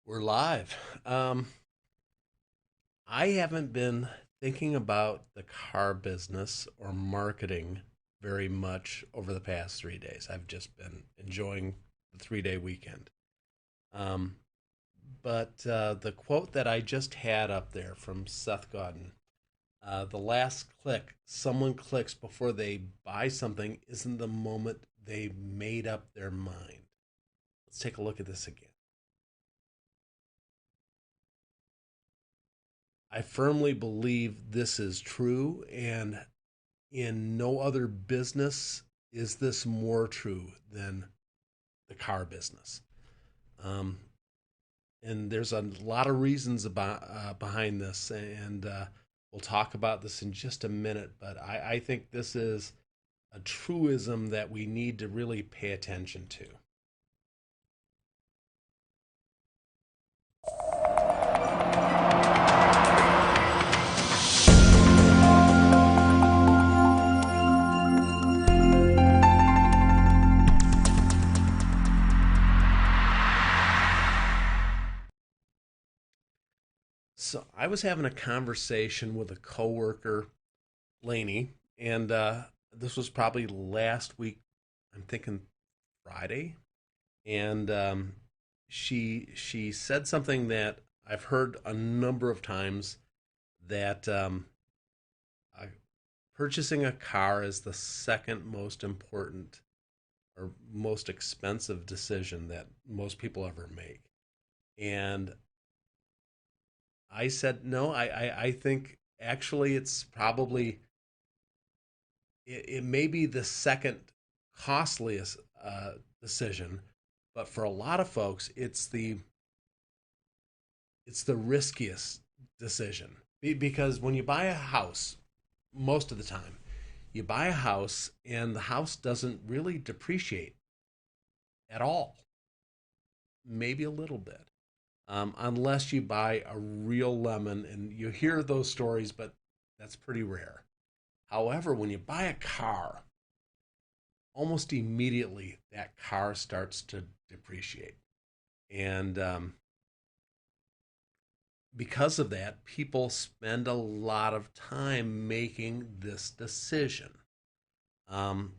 We're live. I haven't been thinking about the car business or marketing very much over the past 3 days. I've just been enjoying the 3 day weekend. Um, but the quote that I just had up there from Seth Godin, the last click someone clicks before they buy something isn't the moment they made up their mind. Let's take a look at this again. I firmly believe this is true, and in no other business is this more true than the car business. Um, and there's a lot of reasons behind this, and we'll talk about this in just a minute. But I think this is a truism that we need to really pay attention to. So I was having a conversation with a coworker, Lainey, and this was probably last week. I'm thinking Friday, and she said something that I've heard a number of times that uh, purchasing a car is the second most important or most expensive decision that most people ever make. And I said, no, I think actually it's probably, it may be the second costliest decision, but for a lot of folks, it's the riskiest decision because when you buy a house, most of the time, you buy a house and the house doesn't really depreciate at all, maybe a little bit, unless you buy a real lemon. And you hear those stories, but that's pretty rare. However, when you buy a car, almost immediately that car starts to depreciate. And because of that, people spend a lot of time making this decision. Um,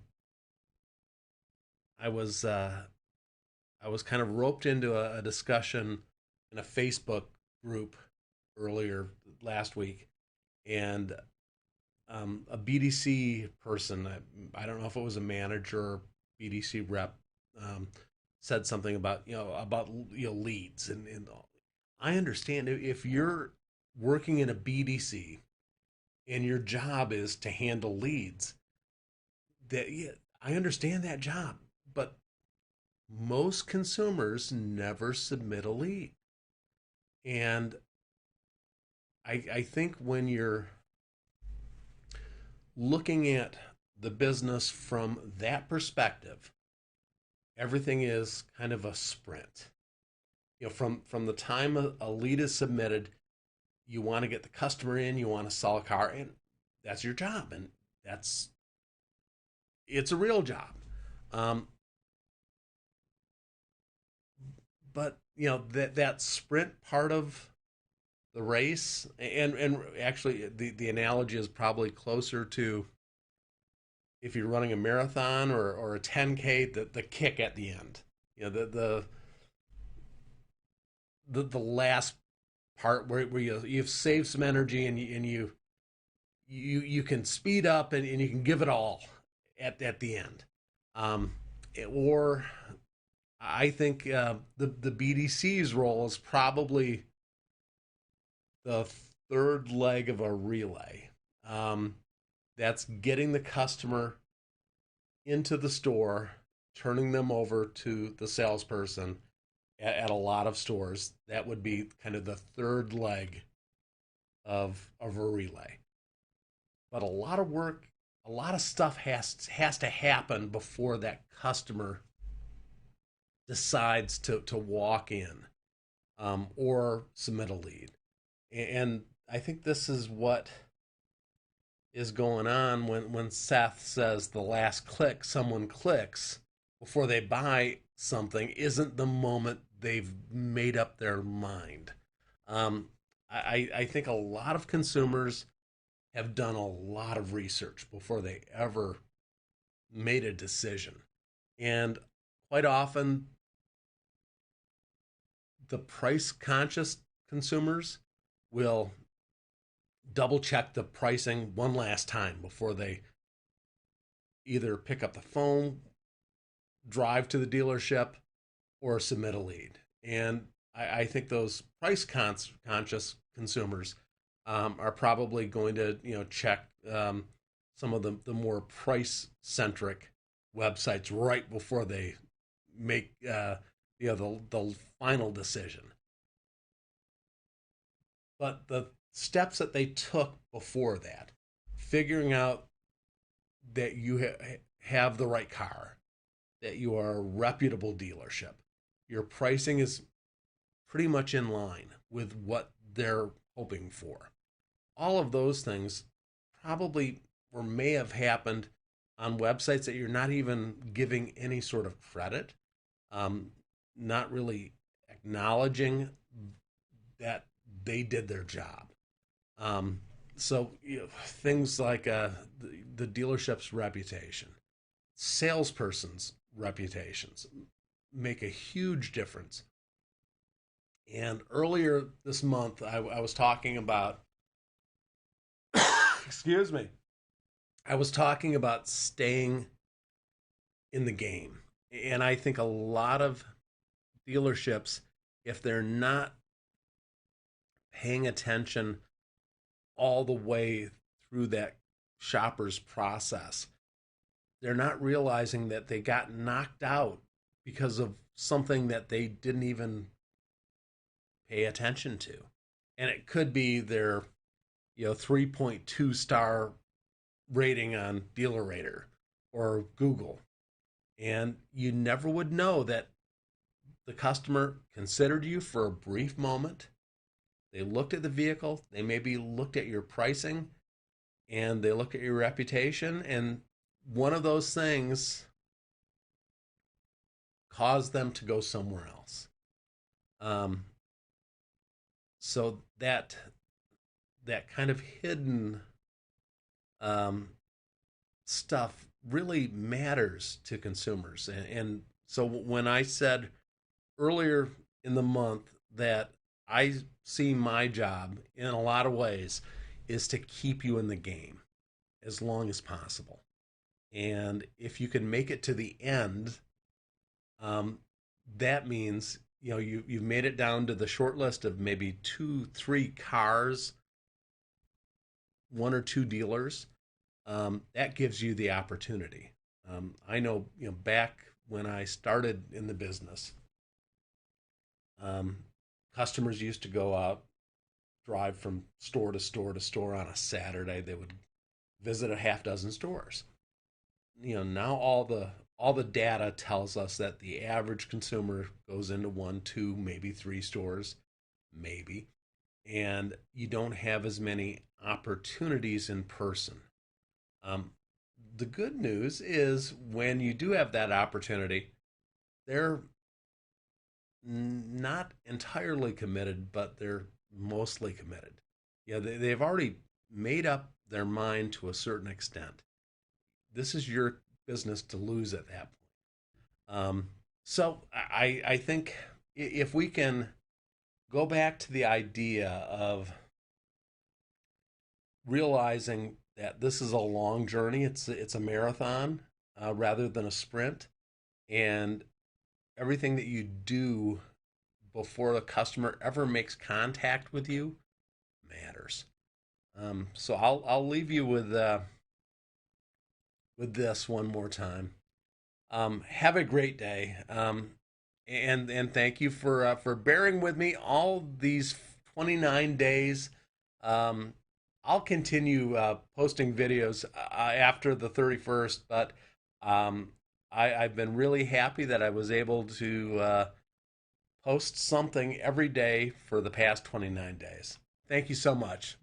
I was I was kind of roped into a discussion in a Facebook group earlier last week, and a BDC person, I don't know if it was a manager or BDC rep, um, said something about leads, and I understand if you're working in a BDC and your job is to handle leads, that yeah, I understand that job, but most consumers never submit a lead. And I think when you're looking at the business from that perspective, everything is kind of a sprint. From the time a lead is submitted, you want to get the customer in, you want to sell a car, and that's your job, and that's it's a real job. Um, but that sprint part of the race, and actually the analogy is probably closer to if you're running a marathon or a 10K, the kick at the end, the last part where you've saved some energy and you can speed up and you can give it all at the end. um, or I think the BDC's role is probably the third leg of a relay. Um, that's getting the customer into the store, turning them over to the salesperson at a lot of stores. That would be kind of the third leg of a relay. But a lot of work, a lot of stuff has to happen before that customer decides to walk in, or submit a lead. And I think this is what is going on when Seth says the last click someone clicks before they buy something isn't the moment they've made up their mind. Um, I think a lot of consumers have done a lot of research before they ever made a decision. And quite often, the price conscious consumers will double check the pricing one last time before they either pick up the phone, drive to the dealership, or submit a lead. And I think those conscious consumers are probably going to check some of the more price centric websites right before they make the final decision. But the steps that they took before that, figuring out that you have the right car, that you are a reputable dealership, your pricing is pretty much in line with what they're hoping for. All of those things probably or may have happened on websites that you're not even giving any sort of credit, um, not really acknowledging that they did their job. Um, so things like the dealership's reputation, salesperson's reputations make a huge difference. And earlier this month, I was talking about, excuse me, I was talking about staying in the game. And I think a lot of dealerships, if they're not paying attention all the way through that shopper's process, they're not realizing that they got knocked out because of something that they didn't even pay attention to. And it could be their 3.2 star rating on DealerRater or Google. And you never would know that the customer considered you for a brief moment. They looked at the vehicle, they maybe looked at your pricing, and they looked at your reputation, and one of those things caused them to go somewhere else. Um, so that kind of hidden um, stuff really matters to consumers. And so when I said earlier in the month that I see my job in a lot of ways is to keep you in the game as long as possible. And if you can make it to the end, um, that means you've made it down to the short list of maybe 2, 3 cars, 1 or 2 dealers. That gives you the opportunity. I know, back when I started in the business, um, customers used to go out, drive from store to store to store on a Saturday. They would visit a half dozen stores. Now all the data tells us that the average consumer goes into 1, 2, maybe 3 stores, maybe, and you don't have as many opportunities in person. Um, the good news is when you do have that opportunity, they're not entirely committed, but they're mostly committed. Yeah, they've already made up their mind to a certain extent. This is your business to lose at that point. So I think if we can go back to the idea of realizing that this is a long journey, it's a marathon rather than a sprint, and everything that you do before the customer ever makes contact with you matters. So I'll leave you with this one more time. Have a great day, and thank you for bearing with me all these 29 days. Um, I'll continue posting videos after the 31st, but I've been really happy that I was able to post something every day for the past 29 days. Thank you so much.